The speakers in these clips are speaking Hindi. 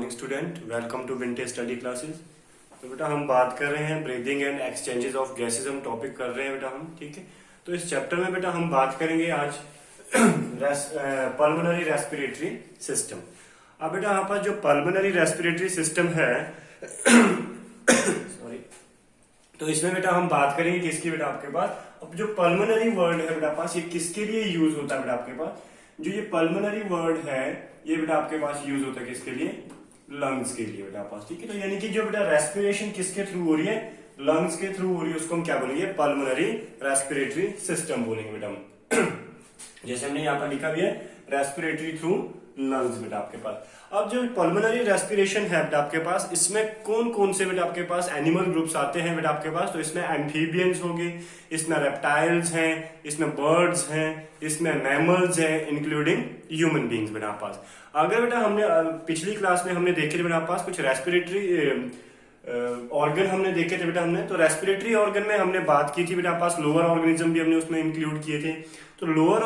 Morning student, welcome to vintage study classes. तो बेटा हम बात कर रहे हैं breathing and exchanges of gases, हम टॉपिक कर रहे हैं बेटा हम, ठीक है। तो इस चैप्टर में बेटा हम बात करेंगे आज पल्मोनरी रेस्पिरेटरी सिस्टम। अब बेटा यहाँ पर जो पल्मोनरी रेस्पिरेटरी सिस्टम है सॉरी, तो इसमें बेटा हम बात करेंगे किसकी बेटा आपके पास। अब जो पल्मोनरी वर्ड है बेटा पास, ये किसके लिए यूज होता है बेटा आपके पास। जो ये पल्मोनरी वर्ड है ये बेटा आपके पास यूज होता है किसके लिए, लंग्स के लिए बेटा पास, ठीक है। तो यानी कि जो बेटा रेस्पिरेशन किसके थ्रू हो रही है, लंग्स के थ्रू हो रही है, उसको हम क्या बोलेंगे, पल्मोनरी रेस्पिरेटरी सिस्टम बोलेंगे बेटा हम। जैसे हमने यहाँ पर लिखा भी है रेस्पिरेटरी थ्रू लंग्स बेटा आपके पास। अब जो पल्मोनरी रेस्पिरेशन है बेटा आपके पास, इसमें कौन कौन से बेटा आपके पास एनिमल ग्रुप्स आते हैं बेटा आपके पास। तो इसमें एम्फीबियंस होंगे, इसमें रेप्टाइल्स हैं, इसमें बर्ड्स हैं, इसमें मैमल्स हैं, इंक्लूडिंग ह्यूमन बींग्स बेटा आप पास। अगर बेटा हमने पिछली क्लास में हमने देखे थे बेटा आप पास कुछ रेस्पिरेटरी ऑर्गन हमने देखे थे बेटा हमने। तो रेस्पिरेटरी ऑर्गन में हमने बात की थी बेटा पास, लोअर ऑर्गेनिज्म भी हमने उसमें इंक्लूड किए थे। तो लोअर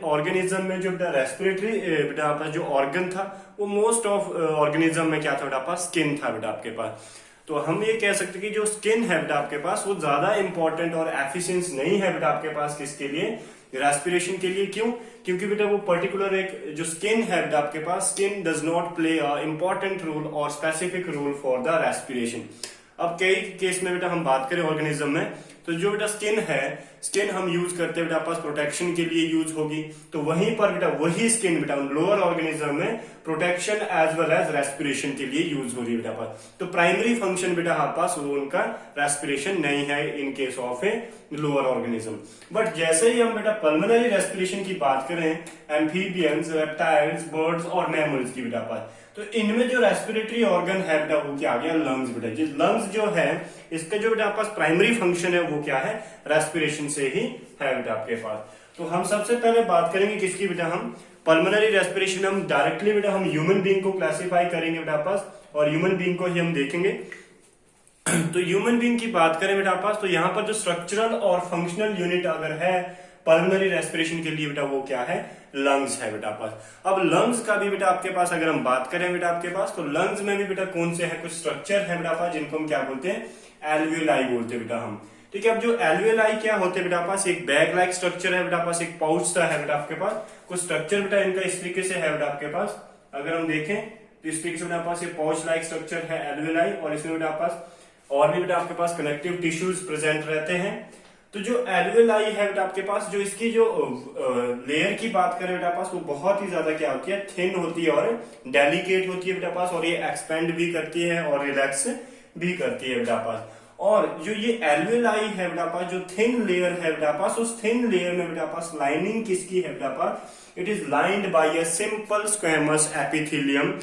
ऑर्गेनिज्म में जो बेटा रेस्पिरेटरी बेटा पास जो ऑर्गन था वो मोस्ट ऑफ ऑर्गेनिज्म में क्या था बेटा पास, स्किन था बेटा आपके पास। तो हम ये कह सकते कि जो स्किन है बेटा आपके पास वो ज्यादा इंपॉर्टेंट और एफिशिएंट नहीं है बेटा आपके पास किसके लिए, रेस्पिरेशन के लिए। क्यों? क्योंकि बेटा वो पर्टिकुलर एक जो स्किन है बेटा आपके पास, skin does not play a important role और specific role for the respiration. अब कई केस में बेटा हम बात करें ऑर्गेनिज्म में, तो जो बेटा स्किन है, स्किन हम यूज करते हैं बेटा पास प्रोटेक्शन के लिए यूज होगी। तो वहीं पर बेटा वही स्किन बेटा लोअर ऑर्गेनिज्म में protection as well as respiration के लिए यूज हो रही है बेटा पास। तो प्राइमरी फंक्शन बेटा हमारे पास वो उनका रेस्पिरेशन नहीं है in case of a lower organism. But जैसे ही हम बेटा पल्मोनरी रेस्पिरेशन की बात करें, एम्फीबियंस, रेप्टाइल्स, बर्ड्स और मैमल्स की बेटा पास, तो इनमें जो रेस्पिरेटरी ऑर्गन है बेटा वो क्या आ गया, लंग्स बेटा। जो लंग्स जो है इसका जो बेटा पास प्राइमरी फंक्शन है वो क्या है, रेस्पिरेशन से ही है बेटा आपके पास। तो हम सबसे पहले बात करेंगे किसकी बेटा, हम पल्मोनरी रेस्पिरेशन हम डायरेक्टली बेटा हम ह्यूमन बीइंग को क्लासिफाई करेंगे बेटा पास, और ह्यूमन बीइंग को ही हम देखेंगे। तो ह्यूमन बीइंग की बात करें बेटा पास, तो यहाँ पर जो स्ट्रक्चरल और फंक्शनल यूनिट अगर है पल्मोनरी रेस्पिरेशन के लिए बेटा वो क्या है, लंग्स है बेटा पास। अब लंग्स का भी बेटा आपके पास अगर हम बात करें बेटा आपके पास, तो लंग्स में भी बेटा कौन से है, कुछ स्ट्रक्चर है बेटा पास जिनको हम क्या बोलते हैं, एल्वियोलाई बोलते हैं बेटा हम, ठीक है। अब जो एल्वियोलाई क्या होते हैं बेटा पास, एक बैग लाइक स्ट्रक्चर है बेटा पास, एक पाउच सा है बेटा आपके पास। कुछ स्ट्रक्चर बेटा इनका इस तरीके से है बेटा आपके पास, अगर हम देखें तो इस तरीके से बेटा पास ये पाउच लाइक स्ट्रक्चर है एल्वियोलाई, और इसमें बेटा पास और भी बेटा आपके पास कनेक्टिव टिश्यूज प्रेजेंट रहते हैं। तो जो एल्वियोलाई है बेटा आपके पास, जो इसकी जो लेयर की बात करें बेटा पास, वो बहुत ही ज्यादा क्या होती है, थिन होती है और डेलिकेट होती है बेटा पास, और ये एक्सपेंड भी करती है और रिलैक्स भी करती है बेटा पास। और जो ये एल्वियोलाई है बेटा पास, जो थिन लेयर है बेटा पास, उस थिन लेयर में बेटा पास लाइनिंग किसकी है बेटा पास, it is lined by a simple squamous epithelium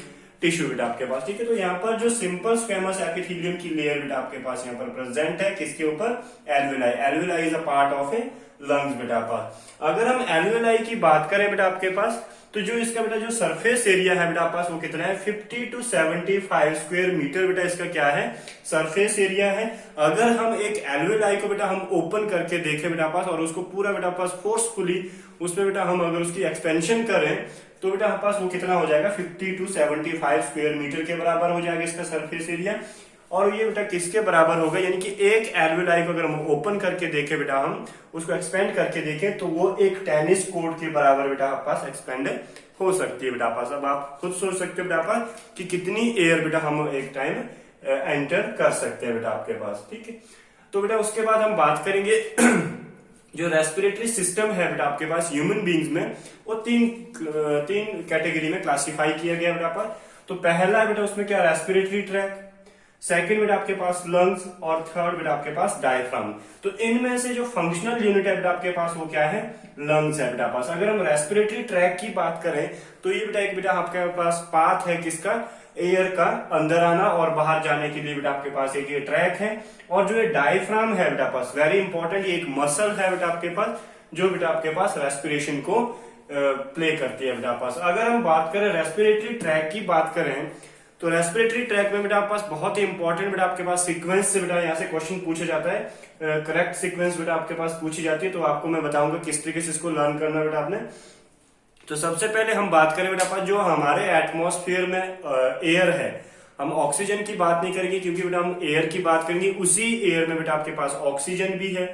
tissue बेटा आपके पास, ठीक है। तो यहाँ पर जो सिंपल स्क्वेमस एपिथेलियम की लेयर बेटा आपके पास यहाँ पर प्रेजेंट है किसके ऊपर, alveoli. Alveoli is a part of a lungs बेटा पास। अगर हम एल्वियोलाई की बात करें बेटा आपके पास, तो जो इसका बेटा जो सरफेस एरिया है बेटा पास वो कितना है, 50 to 75 स्क्वायर मीटर बेटा इसका क्या है, सरफेस एरिया है। अगर हम एक एल्वियोलाई को बेटा हम ओपन करके देखें बेटा पास, और उसको पूरा बेटा पास फोर्सफुली उसमें बेटा हम अगर उसकी एक्सपेंशन करें, तो बेटा हमारे पास वो कितना हो जाएगा, 50 to 75 स्क्वायर मीटर के बराबर हो जाएगा इसका सरफेस एरिया। और ये बेटा किसके बराबर होगा, यानी कि एक एल्वियोलाई को अगर हम ओपन करके देखें बेटा, हम उसको एक्सपेंड करके देखें, तो वो एक टेनिस कोर्ट के बराबर बेटा आपके पास एक्सपेंड हो सकती है बेटा पास। अब आप खुद सोच सकते हो बेटा पास कि कितनी एयर बेटा हम एक टाइम एंटर कर सकते हैं बेटा आपके पास, ठीक है। तो बेटा उसके बाद हम बात करेंगे जो रेस्पिरेटरी सिस्टम है बेटा आपके पास ह्यूमन बींग्स में, वो तीन कैटेगरी में क्लासिफाई किया गया बेटा पास। तो पहला बेटा उसमें क्या, रेस्पिरेटरी ट्रैक, सेकंड बेटा आपके पास लंग्स, और थर्ड बेटा आपके पास डायफ्राम। तो इनमें से जो फंक्शनल यूनिट है बेटा आपके पास वो क्या है, लंग्स है बेटा पास। अगर हम रेस्पिरेटरी ट्रैक की बात करें, तो ये बेटा एक बेटा आपके पास पाथ है किसका, एयर का अंदर आना और बाहर जाने के लिए बेटा आपके पास एक ये ट्रैक है। और जो ये डायफ्राम है बेटा पास, वेरी इंपॉर्टेंट, ये एक मसल है बेटा आपके पास जो बेटा आपके पास रेस्पिरेशन को प्ले करती है बेटा पास। अगर हम बात करें रेस्पिरेटरी ट्रैक की बात करें, तो रेस्पिरेटरी ट्रैक में बेटा आपके पास बहुत ही इंपॉर्टेंट बेटा आपके पास सीक्वेंस से बेटा यहाँ से क्वेश्चन पूछा जाता है, करेक्ट सीक्वेंस बेटा आपके पास पूछी जाती है। तो आपको मैं बताऊंगा किस तरीके से इसको लर्न करना बेटा आपने। तो सबसे पहले हम बात करें बेटा पास जो हमारे एटमॉस्फेयर में एयर है, हम ऑक्सीजन की बात नहीं करेंगे क्योंकि बेटा हम एयर की बात करेंगे। उसी एयर में बेटा आपके पास ऑक्सीजन भी है,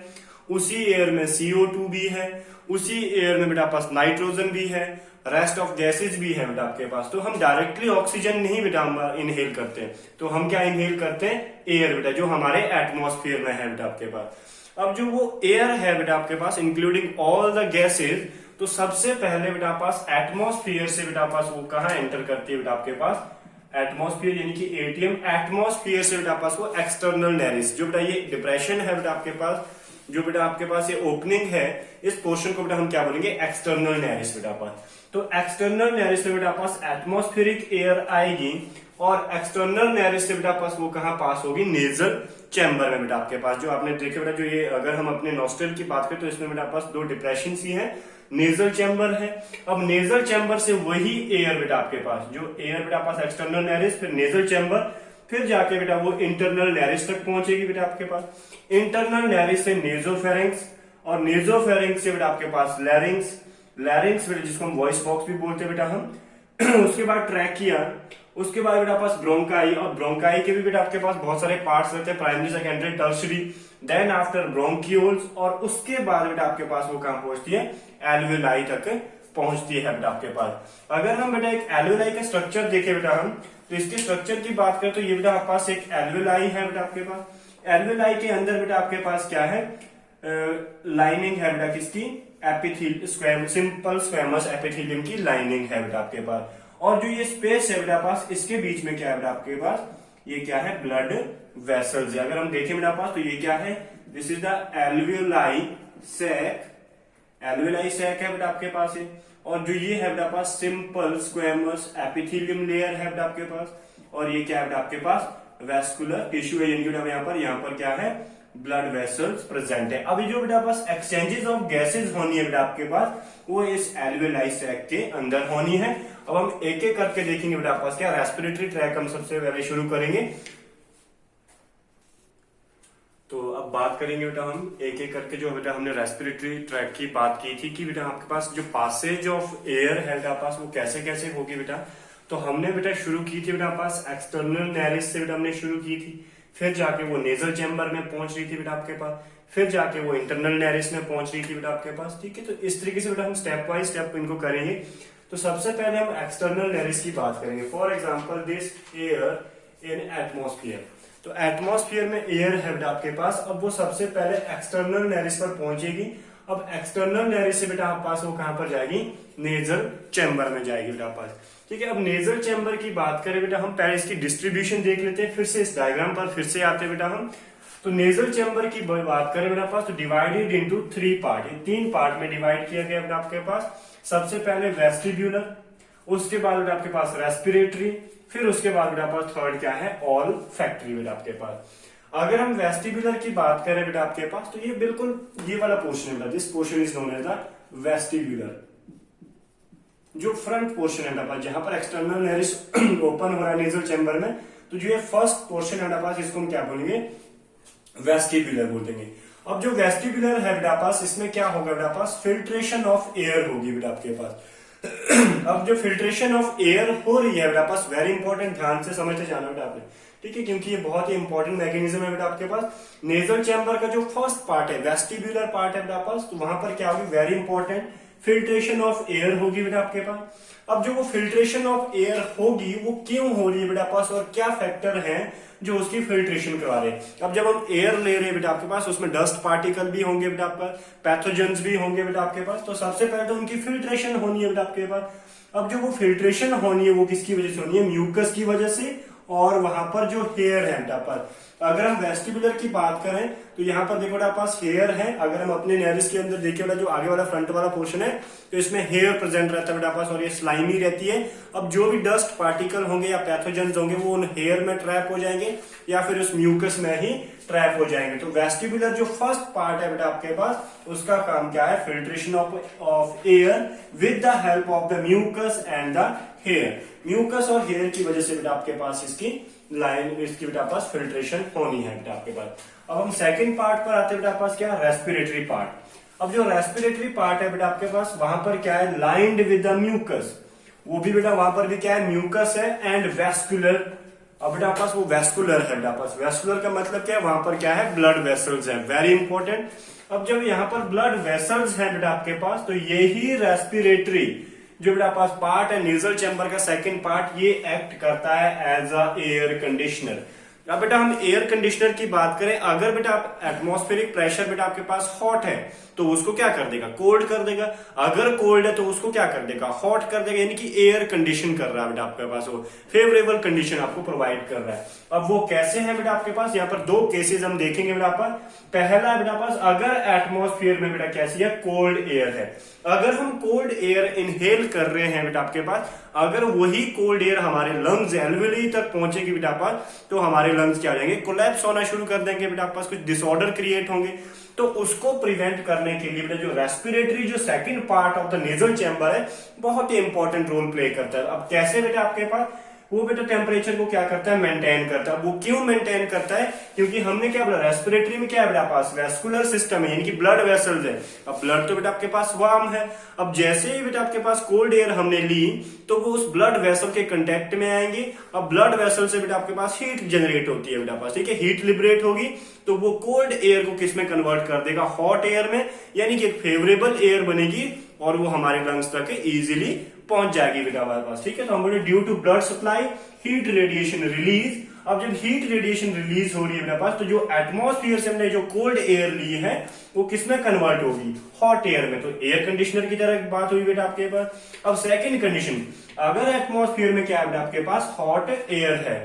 उसी एयर में CO2 भी है, उसी एयर में बेटा पास नाइट्रोजन भी है, रेस्ट ऑफ गैसेज भी है बेटा आपके पास। तो हम डायरेक्टली ऑक्सीजन नहीं बेटा हम इनहेल करते हैं, तो हम क्या इनहेल करते हैं, एयर बेटा जो हमारे एटमॉस्फेयर में है बेटा आपके पास। अब जो वो एयर है बेटा आपके पास इंक्लूडिंग ऑल द गैसेज, तो सबसे पहले बेटा पास एटमॉस्फेयर से बेटा पास वो कहाँ एंटर करती है बेटा आपके पास, एटमॉस्फेयर यानी कि एटीएम, एटमॉस्फेयर से बेटा पास वो एक्सटर्नल नेरिस, जो बेटा ये डिप्रेशन है बेटा आपके पास, जो बेटा आपके पास ये ओपनिंग है, इस पोर्शन को बेटा हम क्या बोलेंगे, एक्सटर्नल नेरिस बेटा पास। तो एक्सटर्नल नेरिस से बेटा पास एटमॉस्फेरिक एयर आएगी और एक्सटर्नल नेरिस से बेटा पास वो कहां पास होगी, नेजल चैम्बर में बेटा आपके पास। जो आपने देखे बेटा जो ये अगर हम अपने नॉस्ट्रल की बात करें तो इसमें बेटा पास दो डिप्रेशन ही है, नेजल चैम्बर है। अब नेजल चैम्बर से वही एयर बेटा आपके पास, जो एयर बेटा पास एक्सटर्नल नेरिस, फिर नेजल चैम्बर, फिर जाके बेटा वो इंटरनल नेरिस तक पहुंचेगी बेटा आपके पास। इंटरनल नेरिस से नेजोफेरिंक्स और नेजोफेरिंक्स से बेटा आपके पास लैरिंग्स, लैरिंग्स बेटा जिसको हम वॉइस बॉक्स भी बोलते हैं बेटा हम उसके बाद ट्रैकिया, उसके बाद बेटा पास ब्रोंकाई, और ब्रोंकाई के भी बेटा आपके पास बहुत सारे पार्ट्स रहते हैं, primary secondary tertiary, then after bronchioles, और उसके बाद बेटा आपके पास वो कहां पहुंचती है, एल्वेलाई तक पहुंचती है बेटा आपके पास। अगर हम बेटा एक एल्वेलाई का स्ट्रक्चर देखें बेटा हम, तो इसके स्ट्रक्चर की बात करें तो ये बेटा आपके पास एक एल्वेलाई है बेटा आपके पास। एल्वेलाई के अंदर बेटा आपके पास क्या है, लाइनिंग है बेटा किसकी, एपिथेलियम, सिंपल स्क्वैमस एपिथेलियम की लाइनिंग है बेटा आपके पास। और जो ये स्पेस है बेटा पास, इसके बीच में क्या है बेटा आपके पास, ये क्या है, ब्लड वेसल्स है। अगर हम देखें बेटा पास तो ये क्या है, this is the alveoli sac, alveoli sac है बेटा आपके पास है। और जो ये है बेटा पास सिंपल स्क्वैमस एपिथेलियम लेयर है बेटा आपके पास। और ये क्या है बेटा आपके पास, वेस्कुलर टिश्यू है, यानी यहाँ पर क्या है, ब्लड वेसल्स प्रेजेंट है। अभी जो बेटा पास एक्सचेंजेस ऑफ गैसेस होनी है बेटा आपके पास, वो इस एल्वेलाई सैक के अंदर होनी है। अब हम एक एक करके देखेंगे बेटा पास क्या, रेस्पिरेटरी ट्रैक हम सबसे पहले शुरू करेंगे। तो अब बात करेंगे बेटा हम एक एक करके, जो बेटा हमने रेस्पिरेटरी ट्रैक की बात की थी कि बेटा आपके पास जो पासेज ऑफ एयर है बेटा पास वो कैसे कैसे होगी बेटा। तो हमने बेटा शुरू की थी बेटा पास एक्सटर्नल नेरिस से बेटा हमने शुरू की थी, फिर जाके वो नेजल चैम्बर में पहुंच रही थी बेटा आपके पास, फिर जाके वो इंटरनल नेरिस में पहुंच रही थी बेटा आपके पास। ठीक है, तो इस तरीके से बेटा हम स्टेप बाय स्टेप इनको करेंगे। तो सबसे पहले हम एक्सटर्नल नेरिस की बात करेंगे। For example this air in atmosphere, तो एटमॉस्फेयर में एयर है बेटा आपके पास। अब वो सबसे पहले एक्सटर्नल नेरिस पर पहुंचेगी। अब एक्सटर्नल नेरिस से बेटा आप पास वो कहां पर जाएगी, नेजल चैम्बर में जाएगी बेटा आप पास। ठीक है, अब नेजल चैम्बर की बात करें बेटा हम पहले इसकी डिस्ट्रीब्यूशन देख लेते हैं, फिर से इस डायग्राम पर फिर से आते हैं बेटा हम। तो नेजल चैम्बर की बात करें बेटा पास, तो डिवाइडेड इनटू 3 पार्ट, 3 पार्ट में डिवाइड किया गया बेटा आपके पास। सबसे पहले वेस्टिब्यूलर, उसके बाद बेटा आपके पास रेस्पिरेटरी, फिर उसके बाद बेटा पास थर्ड क्या है, ऑल फैक्ट्री बेटा आपके पास। अगर हम वेस्टिब्यूलर की बात करें बेटा आपके पास, तो ये बिल्कुल ये वाला पोर्शन है बेटा, this portion is known as the vestibular, जो फ्रंट पोर्शन है बेटा जहां पर एक्सटर्नल नेरिस ओपन हो रहा है नेजल चैम्बर में, तो जो ये फर्स्ट पोर्शन है बेटा पास, इसको हम क्या बोलेंगे, वेस्टिब्यूलर बोल देंगे। अब जो वेस्टिब्यूलर है बेटा पास, इसमें क्या होगा बेटा पास, फिल्ट्रेशन ऑफ एयर होगी बेटा आपके पास। अब जो फिल्ट्रेशन ऑफ एयर हो रही है बेटा पास, वेरी इंपॉर्टेंट, ध्यान से समझते जाना बेटा आपने। ठीक है, क्योंकि ये बहुत ही इंपॉर्टेंट मैकेनिज्म है बेटा आपके पास। नेजल चैम्बर का जो फर्स्ट पार्ट है, वेस्टिब्यूलर पार्ट है बेटा पास, तो वहां पर क्या होगी, very important, filtration of air होगी बेटा आपके पास। अब जो वो फिल्ट्रेशन ऑफ एयर होगी वो क्यों हो रही है बेटा पास, और क्या फैक्टर हैं जो उसकी फिल्ट्रेशन करवा रहे हैं। अब जब हम एयर ले रहे हैं बेटा आपके पास, उसमें डस्ट पार्टिकल भी होंगे बेटा आपका, पैथोजेंस भी होंगे बेटा आपके पास। तो सबसे पहले तो उनकी फिल्ट्रेशन होनी है बेटा आपके पास। अब जो वो फिल्ट्रेशन होनी है वो किसकी वजह से होनी है, म्यूकस की वजह से, और वहां पर जो हेयर है बेटा पर। अगर हम वेस्टिबुलर की बात करें तो यहाँ पर देखो बेटा पास हेयर है। अगर हम अपने नेरिस के अंदर देखें बेटा, जो आगे वाला फ्रंट वाला पोर्शन है, तो इसमें हेयर प्रेजेंट रहता है बेटा पास, और ये स्लाइमी रहती है। अब जो भी डस्ट पार्टिकल होंगे या पैथोजेंस होंगे वो उन हेयर में ट्रैप हो जाएंगे या फिर उस म्यूकस में ही ट्रैप हो जाएंगे। तो वेस्टिबुलर जो फर्स्ट पार्ट है बेटा आपके पास, उसका काम क्या है, filtration of air with the help of the mucus and the hair. Mucus और हेयर की वजह से बेटा आपके पास इसकी लाइन, इसकी बेटा पास फिल्ट्रेशन होनी है बेटा आपके पास। अब हम सेकंड पार्ट पर आते हैं बेटा पास, क्या, रेस्पिरेटरी पार्ट। अब जो रेस्पिरेटरी पार्ट है बेटा आपके पास, वहां पर क्या है, लाइंड विद द म्यूकस, वो भी बेटा वहां पर भी क्या है, म्यूकस है एंड वेस्कुलर। अब बेटा पास वो वेस्कुलर है बेटा पास, वेस्कुलर का मतलब क्या है, वहां पर क्या है, ब्लड वेसल्स है, वेरी इंपॉर्टेंट। अब जब यहाँ पर ब्लड वेसल्स है बेटा आपके पास, तो यही रेस्पिरेटरी जो बेटा पास पार्ट है, नेजल चैम्बर का सेकंड पार्ट, ये एक्ट करता है एज अ एयर कंडीशनर। अब बेटा हम एयर कंडीशनर की बात करें, अगर बेटा आप एटमॉस्फेरिक प्रेशर बेटा आपके पास हॉट है तो उसको क्या कर देगा, कोल्ड कर देगा। अगर कोल्ड है तो उसको क्या कर देगा, हॉट कर देगा, यानी कि एयर कंडीशन कर रहा है बेटा आपके पास, वो फेवरेबल कंडीशन आपको प्रोवाइड कर रहा है। अब वो कैसे है बेटा आपके पास, यहाँ पर दो केसेस हम देखेंगे बेटा पर। पहला है बेटा पास, अगर एटमॉस्फेयर में बेटा कैसी है, कोल्ड एयर है, अगर हम कोल्ड एयर इनहेल कर रहे हैं बेटा आपके पास, अगर वही कोल्ड एयर हमारे लंग्स एल्वेली तक पहुंचेगी बेटा पास, तो हमारे लंग्स क्या हो जाएंगे, कोलैप्स होना शुरू कर देंगे बेटा पास, कुछ डिसऑर्डर क्रिएट होंगे। तो उसको प्रिवेंट करने के लिए बेटा जो रेस्पिरेटरी जो second part of the nasal chamber है, बहुत ही इंपॉर्टेंट रोल प्ले करता है। अब कैसे बेटा आपके पास, वो बेटा टेम्परेचर को क्या करता है, मेंटेन करता है। वो क्यों मेंटेन करता है, क्योंकि हमने क्या बोला, रेस्पिरेटरी में क्या है बेटा पास, वेस्कुलर सिस्टम है, यानी कि ब्लड वेसल्स है। अब ब्लड तो बेटा आपके पास वार्म है, अब जैसे ही बेटा आपके पास कोल्ड एयर हमने ली, तो वो उस ब्लड वेसल के कंटेक्ट में आएंगे। अब ब्लड वेसल से बेटा आपके पास हीट जनरेट होती है बेटा पास, ठीक है, हीट लिबरेट होगी, तो वो कोल्ड एयर को किस में कन्वर्ट कर देगा, हॉट एयर में, यानी कि एक फेवरेबल एयर बनेगी और वो हमारे लंग्स तक इजीली पहुंच जाएगी बेटा हमारे पास, ठीक है। तो हम बोले due to blood supply heat radiation release. अब जब हीट रेडिएशन रिलीज हो रही है बेटा पास, तो जो एटमॉस्फेयर से हमने जो कोल्ड एयर ली है, वो किसमें कन्वर्ट होगी, हॉट एयर में। तो एयर कंडीशनर की तरह बात हुई बेटा आपके पास। अब सेकंड कंडीशन, अगर एटमॉस्फेयर में क्या है बेटा आपके पास, हॉट एयर है,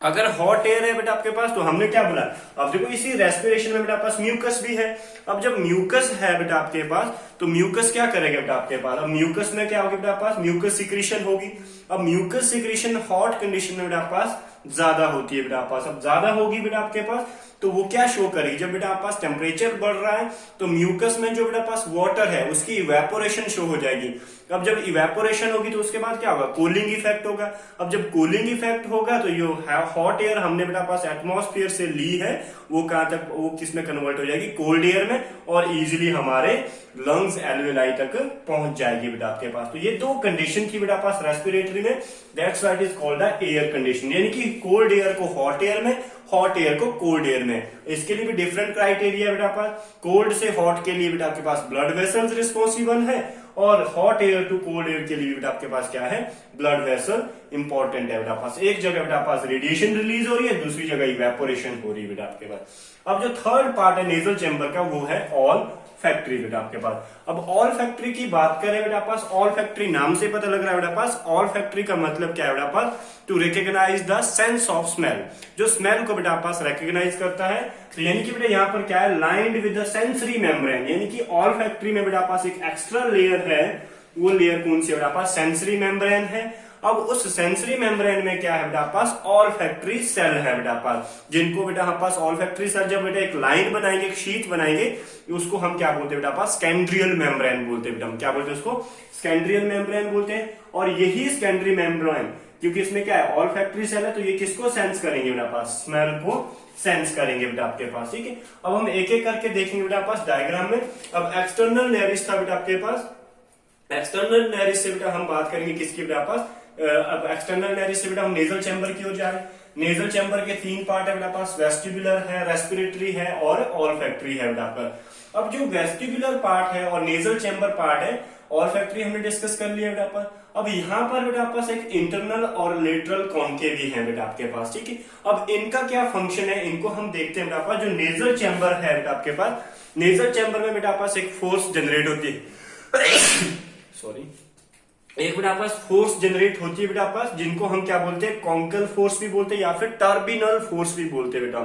अगर हॉट एयर है बेटा आपके पास, तो हमने क्या बोला, अब देखो इसी रेस्पिरेशन में बेटा पास म्यूकस भी है। अब जब म्यूकस है बेटा आपके पास, तो म्यूकस क्या करेगा बेटा आपके पास, अब म्यूकस में क्या होगी बेटा पास, म्यूकस सिक्रीशन होगी। अब म्यूकस सिक्रीशन हॉट कंडीशन में बेटा पास ज्यादा होती है बेटा पास, अब ज्यादा होगी बेटा आपके पास, तो वो क्या शो करेगी, जब बेटा आप पास टेम्परेचर बढ़ रहा है, तो म्यूकस में जो बेटा पास वाटर है, उसकी इवेपोरेशन शो हो जाएगी। अब जब इवेपोरेशन होगी, तो उसके बाद क्या होगा, कूलिंग इफेक्ट होगा। अब जब कूलिंग इफेक्ट होगा, तो जो हॉट एयर हमने बेटा पास एटमॉस्फेयर से ली है, वो कहां तक, वो किस में कन्वर्ट हो जाएगी, कोल्ड एयर में, और इजिली हमारे लंग्स एल्वेलाई तक पहुंच जाएगी बेटा आपके पास। तो ये दो कंडीशन की बेटा पास रेस्पिरेटरी में, that's why it is called the air condition, यानी कि कोल्ड एयर को हॉट एयर में, हॉट एयर को कोल्ड एयर में। इसके लिए भी डिफरेंट क्राइटेरिया बेटा पास, कोल्ड से हॉट के लिए बेटा आपके पास ब्लड वेसल्स रिस्पॉन्सिबल है, और hot air to cold air के लिए बेटा आपके पास क्या है, ब्लड वेसल इंपॉर्टेंट है बेटा पास। एक जगह बेटा पास रेडिएशन रिलीज हो रही है, दूसरी जगह इवेपोरेशन हो रही है बेटा आपके पास। अब जो थर्ड पार्ट है नेजल चैम्बर का, वो है ऑल फैक्ट्री बेटा आपके पास। अब ऑल फैक्ट्री की बात करें बेटा पास, ऑल फैक्ट्री नाम से पता लग रहा है बेटा पास, ऑल फैक्ट्री का मतलब क्या है बेटा पास, to recognise the sense of smell, जो स्मेल को बेटा पास रिकॉग्नाइज करता है। तो यानी कि बेटा यहाँ पर क्या है, lined with the sensory membrane, यानी कि ऑल फैक्ट्री में बेटा पास एक एक्स्ट्रा लेयर है, वो लेयर कौन सी बेटा पास, सेंसरी मेम्ब्रेन है। अब उस सेंसरी मेम्ब्रेन में क्या है बेटा पास, ऑल फैक्ट्री सेल है बेटा पास, जिनको बेटा हम पास ऑल फैक्ट्री सेल, जब बेटा एक लाइन बनाएंगे, एक शीट बनाएंगे, उसको हम क्या बोलते हैं बेटा पास, स्कैंड्रियल मेम्ब्रेन बोलते हैं बेटा, हम क्या बोलते हैं उसको, स्कैंड्रियल मेम्ब्रेन बोलते हैं। और यही स्कैंड्री मेम्ब्रेन, क्योंकि इसमें क्या है, ऑल फैक्ट्री सेल है, तो ये किसको सेंस करेंगे बेटा पास, स्मेल को सेंस करेंगे बेटा आपके पास, ठीक है। अब हम एक एक करके देखेंगे बेटा पास डायग्राम में। अब एक्सटर्नल नेरिस था बेटा आपके पास, एक्सटर्नल नेरिस से बेटा हम बात करेंगे किसकी बेटा पास, अब एक्सटर्नल नेरिस से बेटा हम नेजल चैम्बर की ओर जा रहे हैं। नेजल चैम्बर के तीन पार्ट है बेटा पास, वेस्टिबुलर है, रेस्पिरेटरी है और ऑल फैक्ट्री है बेटा आपका। अब जो वेस्टिबुलर पार्ट है और नेजल चैम्बर पार्ट है, ऑल फैक्ट्री हमने डिस्कस कर लिया बेटा पास। अब यहाँ पर बेटा पास एक इंटरनल और लेटरल कॉन्केव है बेटा आपके पास, ठीक है। अब इनका क्या फंक्शन है, इनको हम देखते हैं बेटा पास। जो नेजल चैम्बर है बेटा आपके पास, नेजल चैम्बर में बेटा पास एक फोर्स जनरेट होती है सॉरी, एक बेटा पास फोर्स जनरेट होती है बेटा पास, जिनको हम क्या बोलते हैं, कॉन्कल फोर्स भी बोलते हैं या फिर टर्बिनल फोर्स भी बोलते हैं बेटा।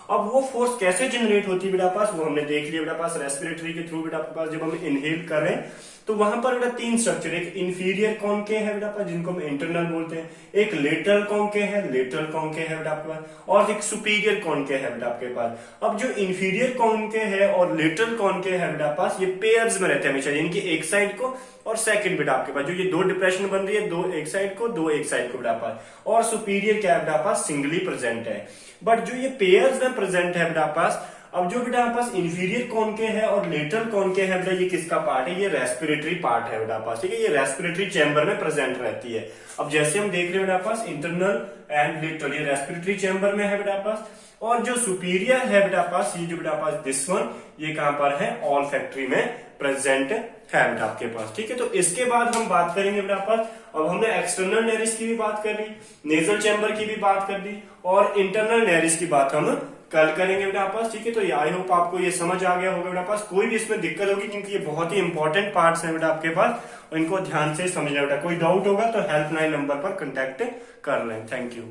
अब वो फोर्स कैसे जनरेट होती है बेटा पास, वो हमने देख लिया बेटा पास, रेस्पिरेटरी के थ्रू बेटा आपके पास जब हम इनहेल कर रहे हैं, तो वहां पर बेटा तीन स्ट्रक्चर, एक इंफीरियर कॉन्के है बेटा पास, जिनको हम इंटरनल बोलते हैं, एक लेटरल कॉन्के है, लेटरल कॉन्के है बेटा आपके पास, और एक सुपीरियर कॉन्के है बेटा आपके पास। अब जो इंफीरियर कॉन्के है और लेटरल कॉन्के है बेटा पास, ये पेयर्स में रहते हैं हमेशा, यानी कि एक साइड को और सेकंड बेटा आपके पास, जो ये दो डिप्रेशन बन रही है, दो एक साइड को, दो एक साइड को बेटा पास, और सुपीरियर क्या है बेटा पास, सिंगली प्रेजेंट है। बट जो ये पेयर्स में प्रेजेंट है बेटा पास, अब जो बेटा आपके पास इंफीरियर कॉन के है और लेटरल कॉन के है बेटा, ये किसका पार्ट है? ये रेस्पिरेटरी पार्ट है बेटा पास, ठीक है, ये रेस्पिरेटरी चैम्बर में प्रेजेंट रहती है। अब जैसे हम देख रहे हैं बेटा पास इंटरनल एंड लेटरल, ये रेस्पिरेटरी चैम्बर में है बेटा पास, और जो सुपीरियर है बेटा पास, ये जो बेटा पास दिस वन, ये कहां पर है? ऑल फैक्ट्री में प्रेजेंट है बेटा आपके पास, ठीक है। तो इसके बाद हम बात करेंगे बेटा पास, अब हमने एक्सटर्नल नेरिस की भी बात कर ली, नेजल चैम्बर की भी बात कर ली, और इंटरनल नेरिस की बात हम कल करेंगे बेटा पास, ठीक है। तो आई होप आपको ये समझ आ गया होगा बेटा पास। कोई भी इसमें दिक्कत होगी क्योंकि ये बहुत ही इंपॉर्टेंट पार्ट्स हैं बेटा आपके पास, और इनको ध्यान से समझना बेटा। कोई डाउट होगा तो हेल्पलाइन नंबर पर कांटेक्ट कर लें। Thank you.